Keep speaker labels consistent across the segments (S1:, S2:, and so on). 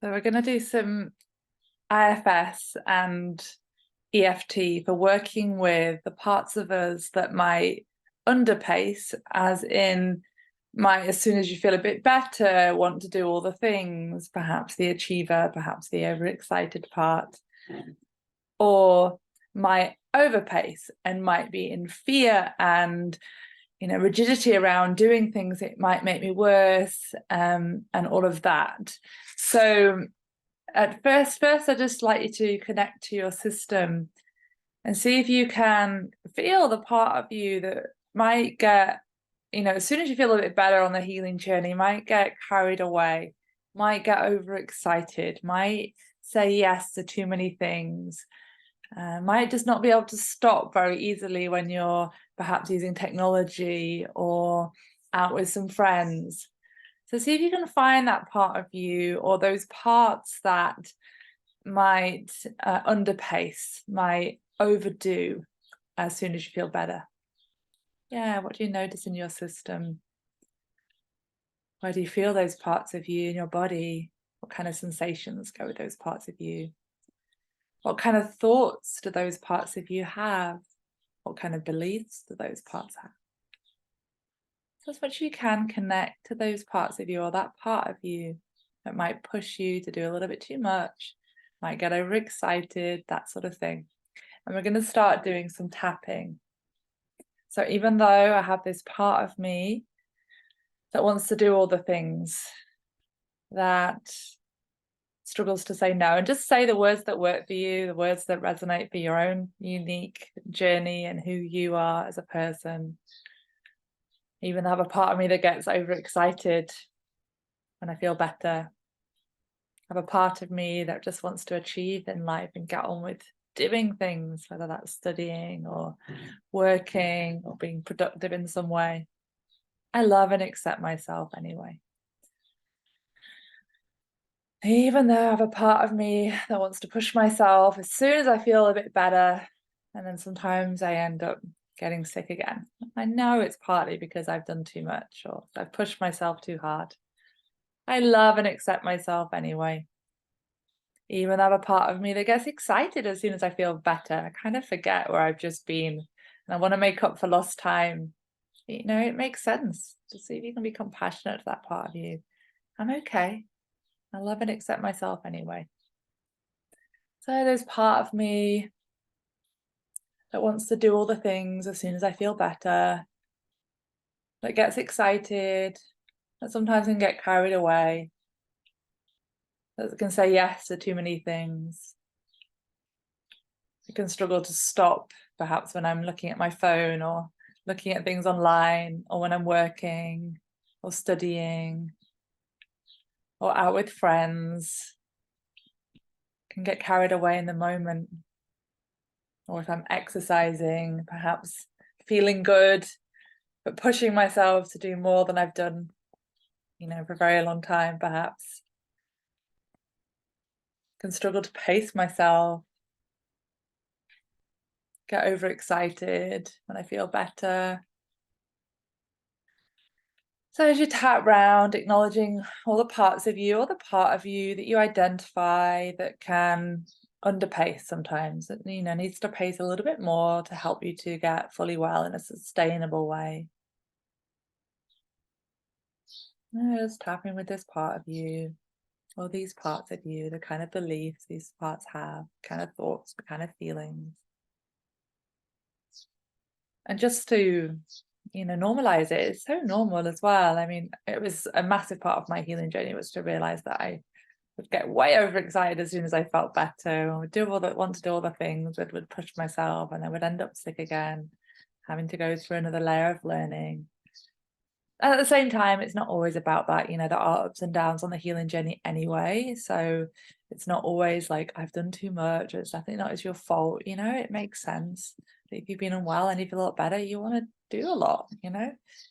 S1: So we're going to do some IFS and EFT for working with the parts of us that might underpace, as in might, as soon as you feel a bit better, want to do all the things, perhaps the achiever, perhaps the overexcited part, or might overpace and might be in fear and rigidity around doing things. It might make me worse, and all of that. So at first I'd just like you to connect to your system and see if you can feel the part of you that might get, as soon as you feel a bit better on the healing journey, might get carried away, might get overexcited, might say yes to too many things, might just not be able to stop very easily when you're perhaps using technology or out with some friends. So see if you can find that part of you, or those parts that might underpace, might overdo as soon as you feel better. Yeah, what do you notice in your system? Where do you feel those parts of you in your body? What kind of sensations go with those parts of you? What kind of thoughts do those parts of you have? What kind of beliefs do those parts have? So as much as you can, connect to those parts of you, or that part of you that might push you to do a little bit too much, might get overexcited, that sort of thing. And we're going to start doing some tapping. So even though I have this part of me that wants to do all the things, that struggles to say no, and just say the words that work for you, the words that resonate for your own unique journey and who you are as a person. Even have a part of me that gets overexcited when I feel better. Have a part of me that just wants to achieve in life and get on with doing things, whether that's studying or working or being productive in some way. I love and accept myself anyway. Even though I have a part of me that wants to push myself as soon as I feel a bit better, and then sometimes I end up getting sick again. I know it's partly because I've done too much or I've pushed myself too hard. I love and accept myself anyway. Even though I have a part of me that gets excited as soon as I feel better. I kind of forget where I've just been and I want to make up for lost time. It makes sense to see if you can be compassionate to that part of you. I'm okay. I love and accept myself anyway. So there's part of me that wants to do all the things as soon as I feel better, that gets excited, that sometimes can get carried away, that can say yes to too many things. I can struggle to stop, perhaps when I'm looking at my phone or looking at things online, or when I'm working or studying or out with friends. Can get carried away in the moment. Or if I'm exercising, perhaps feeling good, but pushing myself to do more than I've done, for a very long time, perhaps. Can struggle to pace myself, get overexcited when I feel better. So as you tap round, acknowledging all the parts of you, or the part of you that you identify that can underpace sometimes, that needs to pace a little bit more to help you to get fully well in a sustainable way. Just tapping with this part of you, or these parts of you, the kind of beliefs these parts have, kind of thoughts, the kind of feelings. And just to normalize it. It's so normal as well. I mean, it was a massive part of my healing journey, was to realize that I would get way overexcited as soon as I felt better, or want to do all the things, would push myself, and I would end up sick again, having to go through another layer of learning. And at the same time, it's not always about that. There are ups and downs on the healing journey anyway. So it's not always like I've done too much. It's definitely not as your fault. It makes sense that if you've been unwell and you feel a lot better, you want to do a lot.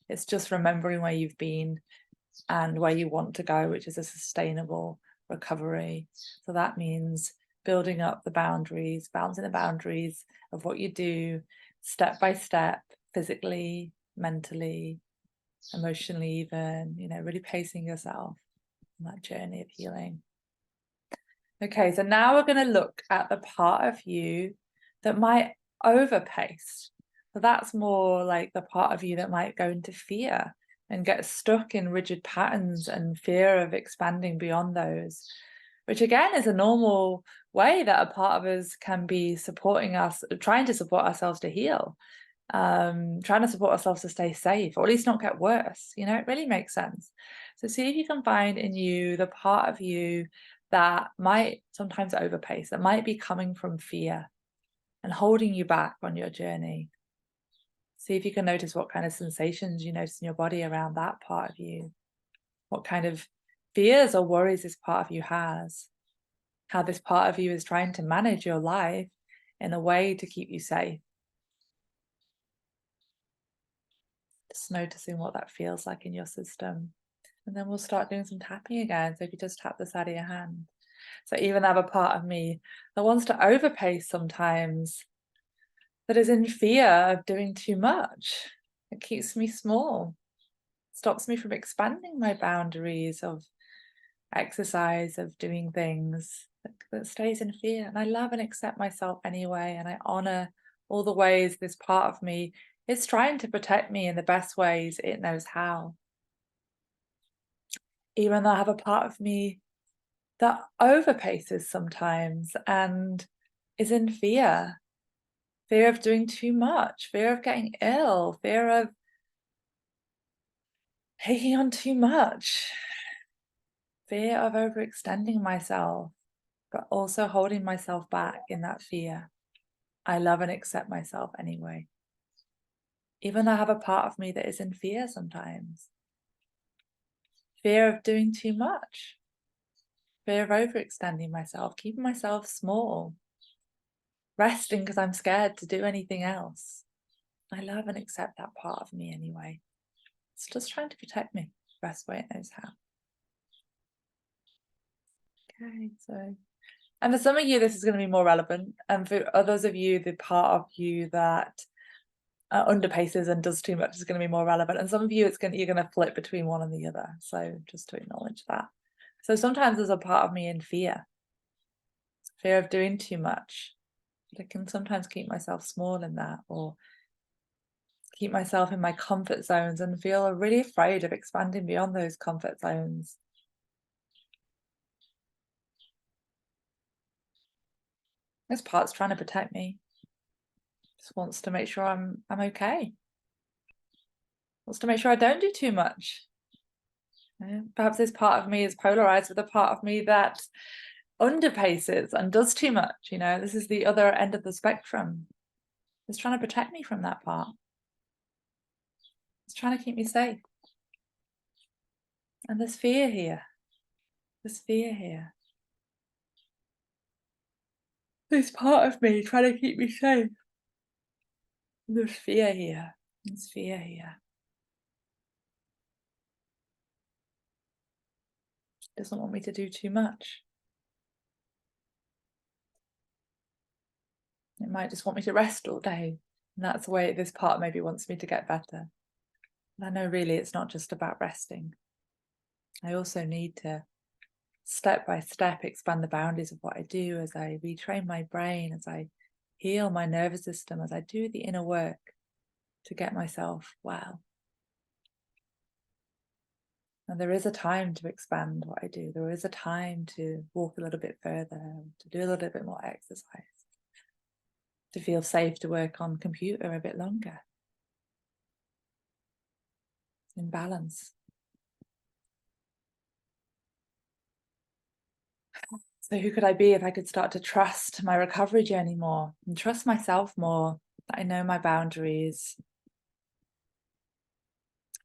S1: It's just remembering where you've been and where you want to go, which is a sustainable recovery. So that means building up the boundaries, balancing the boundaries of what you do step by step, physically, mentally, emotionally, even, really pacing yourself on that journey of healing. Okay, so now we're going to look at the part of you that might overpace. So that's more like the part of you that might go into fear and get stuck in rigid patterns and fear of expanding beyond those, which again is a normal way that a part of us can be supporting us, trying to support ourselves to heal, trying to support ourselves to stay safe, or at least not get worse. It really makes sense. So see if you can find in you the part of you that might sometimes overpace, that might be coming from fear and holding you back on your journey. See if you can notice what kind of sensations you notice in your body around that part of you, what kind of fears or worries this part of you has, how this part of you is trying to manage your life in a way to keep you safe. Just noticing what that feels like in your system. And then we'll start doing some tapping again. So if you just tap the side of your hand. So even have a part of me that wants to overpace sometimes, that is in fear of doing too much. It keeps me small, stops me from expanding my boundaries of exercise, of doing things, that stays in fear. And I love and accept myself anyway. And I honor all the ways this part of me is trying to protect me in the best ways it knows how. Even though I have a part of me that overpaces sometimes and is in fear of doing too much, fear of getting ill, fear of taking on too much, fear of overextending myself, but also holding myself back in that fear. I love and accept myself anyway. Even though I have a part of me that is in fear sometimes. Fear of doing too much. Fear of overextending myself, keeping myself small. Resting because I'm scared to do anything else. I love and accept that part of me anyway. It's just trying to protect me the best way it knows how. Okay, so, and for some of you, this is going to be more relevant. And for others of you, the part of you that underpaces and does too much is going to be more relevant. And some of you, you're going to flip between one and the other. So just to acknowledge that. So sometimes there's a part of me in fear of doing too much. But I can sometimes keep myself small in that, or keep myself in my comfort zones and feel really afraid of expanding beyond those comfort zones. This part's trying to protect me. Just wants to make sure I'm okay. Wants to make sure I don't do too much. Perhaps this part of me is polarized with a part of me that underpaces and does too much. This is the other end of the spectrum. It's trying to protect me from that part. It's trying to keep me safe. And there's fear here. There's fear here. This part of me trying to keep me safe. There's fear here. There's fear here. Doesn't want me to do too much. It might just want me to rest all day. And that's the way this part maybe wants me to get better. And I know really it's not just about resting. I also need to step by step expand the boundaries of what I do as I retrain my brain, as I heal my nervous system, as I do the inner work to get myself well. And there is a time to expand what I do. There is a time to walk a little bit further, to do a little bit more exercise, to feel safe to work on computer a bit longer. In balance. So who could I be if I could start to trust my recovery journey more and trust myself more, that I know my boundaries,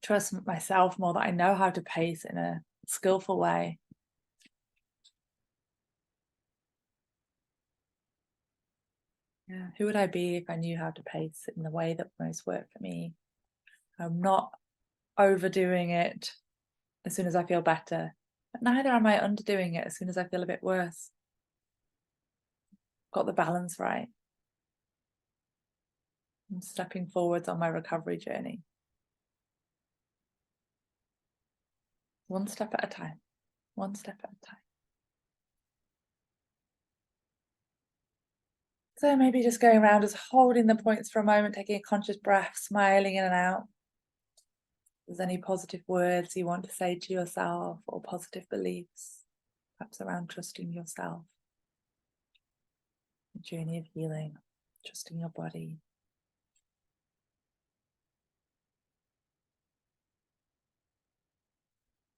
S1: trust myself more, that I know how to pace in a skillful way. Yeah, who would I be if I knew how to pace in the way that most worked for me? I'm not overdoing it as soon as I feel better, but neither am I underdoing it as soon as I feel a bit worse. Got the balance right. I'm stepping forwards on my recovery journey. One step at a time. One step at a time. So maybe just going around, just holding the points for a moment, taking a conscious breath, smiling in and out. If there's any positive words you want to say to yourself or positive beliefs, perhaps around trusting yourself, the journey of healing, trusting your body.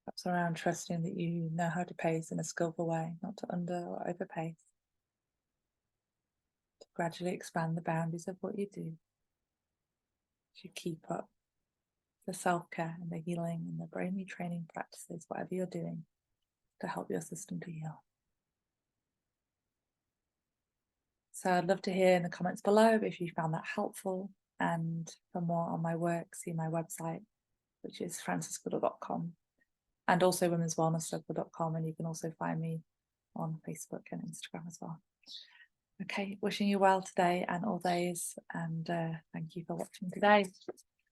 S1: Perhaps around trusting that you know how to pace in a skillful way, not to under or overpace. To gradually expand the boundaries of what you do. To keep up the self-care and the healing and the brain retraining practices, whatever you're doing, to help your system to heal. So I'd love to hear in the comments below if you found that helpful, and for more on my work, see my website, which is francisgoodall.com, and also womenswellnesscircle.com, and you can also find me on Facebook and Instagram as well. Okay, wishing you well today and all days, and thank you for watching today.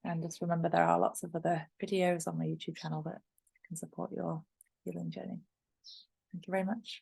S1: And just remember, there are lots of other videos on my YouTube channel that can support your healing journey. Thank you very much.